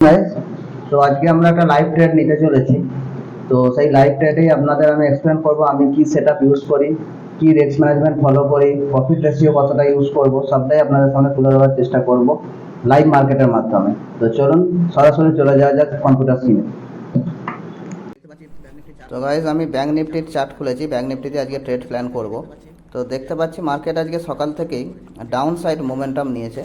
Guys, তো আজকে আমরা একটা লাইভ ট্রেড নিতে চলেছি। তো সেই লাইভ ট্রেডেই আপনাদের আমি এক্সপ্লেন করব আমি কি সেটআপ ইউজ করি, কি রিস্ক ম্যানেজমেন্ট ফলো করি, প্রফিট রেশিও কতটা ইউজ করব, সবটাই আপনাদের সামনে তুলে ধরার চেষ্টা করব লাইভ মার্কেটের মাধ্যমে। তো চলুন সরাসরি চলে যাওয়া যাক কম্পিউটার স্ক্রিনে। তো গাইস, আমি ব্যাংক নিফটির চার্ট খুলেছি। ব্যাংক নিফটিতে আজকে ট্রেড প্ল্যান করব। তো দেখতে পাচ্ছি মার্কেট আজকে সকাল থেকেই ডাউন সাইড মোমেন্টাম নিয়েছে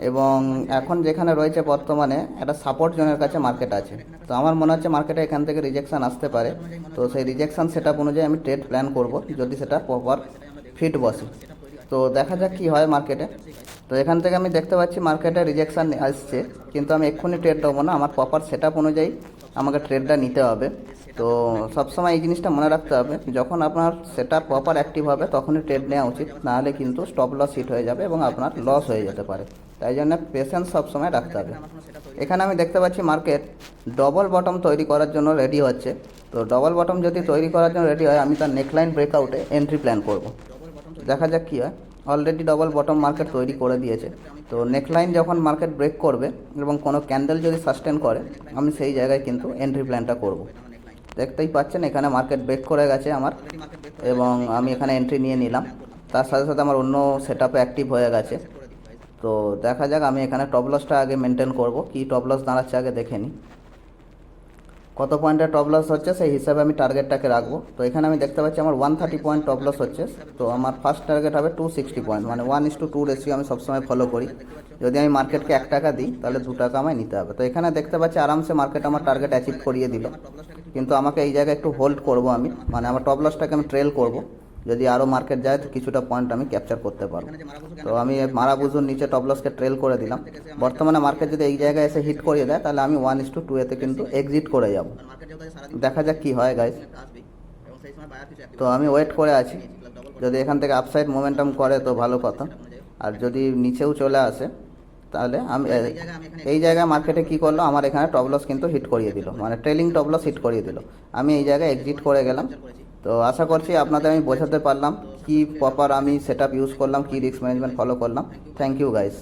এবং এখন যেখানে রয়েছে বর্তমানে একটা সাপোর্ট জোনের কাছে মার্কেট আছে। তো আমার মনে হচ্ছে মার্কেটে এখান থেকে রিজেকশন আসতে পারে। তো সেই রিজেকশন সেটআপ অনুযায়ী আমি ট্রেড প্ল্যান করব যদি সেটা প্রপার ফিট বসে। তো দেখা যাক কি হয় মার্কেটে। তো এখান থেকে আমি দেখতে পাচ্ছি মার্কেটে রিজেকশন আসছে, কিন্তু আমি এক্ষুনি ট্রেড দেবো না, আমার প্রপার সেটআপ অনুযায়ী আমাকে ট্রেডটা নিতে হবে। তো সবসময় এই জিনিসটা মনে রাখতে হবে, যখন আপনার সেটআপ প্রপার অ্যাক্টিভ হবে তখনই ট্রেড নেওয়া উচিত, নাহলে কিন্তু স্টপ লস হিট হয়ে যাবে এবং আপনার লস হয়ে যেতে পারে। তাই জন্য পেশেন্স সবসময় রাখতে হবে। এখানে আমি দেখতে পাচ্ছি মার্কেট ডবল বটম তৈরি করার জন্য রেডি হচ্ছে। তো ডবল বটম যদি তৈরি করার জন্য রেডি হয়, আমি তার নেকলাইন ব্রেকআউটে এন্ট্রি প্ল্যান করব। দেখা যাক কী হয়। অলরেডি ডবল বটম মার্কেট তৈরি করে দিয়েছে। তো নেকলাইন যখন মার্কেট ব্রেক করবে এবং কোনো ক্যান্ডেল যদি সাস্টেন করে, আমি সেই জায়গায় কিন্তু এন্ট্রি প্ল্যানটা করব। দেখতেই পাচ্ছেন এখানে মার্কেট ব্রেক করে গেছে আমার, এবং আমি এখানে এন্ট্রি নিয়ে নিলাম। তার সাথে সাথে আমার অন্য সেটআপে অ্যাক্টিভ হয়ে গেছে। তো দেখা যাক, আমি এখানে টপ লসটা আগে মেনটেন করব। কি টপ লস দাঁড়াচ্ছে আগে দেখে নিই, কত পয়েন্টের টপ লস হচ্ছে সেই হিসাবে আমি টার্গেটটাকে রাখবো। তো এখানে আমি দেখতে পাচ্ছি আমার 130 পয়েন্ট টপ লস হচ্ছে। তো আমার ফার্স্ট টার্গেট হবে 260 পয়েন্ট, মানে 1:2 রেশিও আমি সবসময় ফলো করি। যদি আমি মার্কেটকে 1 টাকা দিই তাহলে 2 টাকা আমায় নিতে হবে। তো এখানে দেখতে পাচ্ছি আরামসে মার্কেট আমার টার্গেট অ্যাচিভ করিয়ে দিল, কিন্তু আমাকে এই জায়গায় একটু হোল্ড করব আমি, মানে আমার টপ লসটাকে আমি ট্রেল করব। যদি আরও মার্কেট যায় তো কিছুটা পয়েন্ট আমি ক্যাপচার করতে পারবো। তো আমি মারা বুঝুর নিচে টপ লসকে ট্রেল করে দিলাম। বর্তমানে মার্কেট যদি এই জায়গায় এসে হিট করিয়ে দেয় তাহলে আমি 1:2 এতে কিন্তু এক্সিট করে যাব। দেখা যাক কি হয় গাইস। তো আমি ওয়েট করে আছি, যদি এখান থেকে আপসাইড মোমেন্টাম করে তো ভালো কথা, আর যদি নিচেও চলে আসে তাহলে আমি এই জায়গায় মার্কেটে কি করলো, আমার এখানে টপ লস কিন্তু হিট করিয়ে দিল, মানে ট্রেলিং টপ লস হিট করিয়ে দিল। আমি এই জায়গায় এক্সিট করে গেলাম। তো আশা করছি আপনাদের আমি বোঝাতে পারলাম কি প্রপার আমি সেটআপ ইউজ করলাম, কি রিস্ক ম্যানেজমেন্ট ফলো করলাম। Thank you guys.